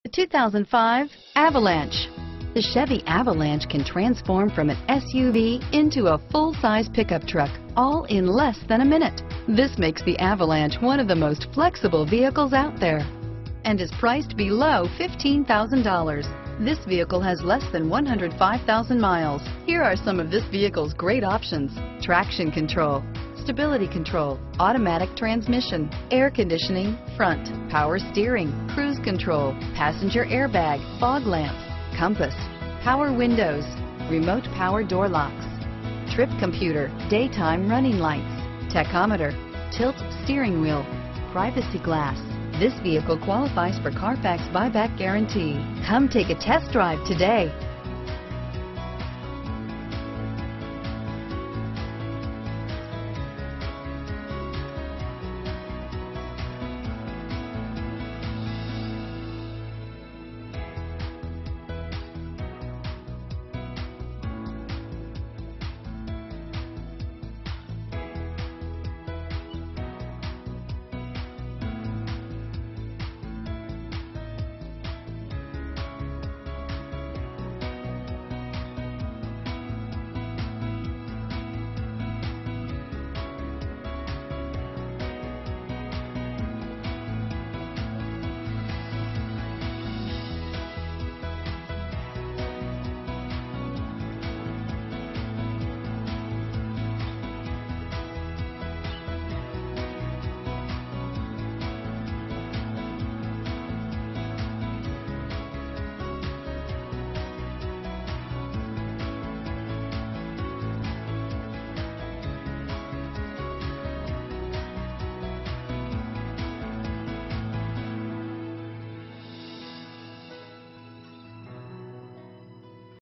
The 2005 Avalanche. The Chevy Avalanche can transform from an SUV into a full-size pickup truck, all in less than a minute. This makes the Avalanche one of the most flexible vehicles out there and is priced below $15,000. This vehicle has less than 105,000 miles. Here are some of this vehicle's great options: traction control, stability control, automatic transmission, air conditioning, front, power steering, cruise control, passenger airbag, fog lamps, compass, power windows, remote power door locks, trip computer, daytime running lights, tachometer, tilt steering wheel, privacy glass. This vehicle qualifies for Carfax buyback guarantee. Come take a test drive today.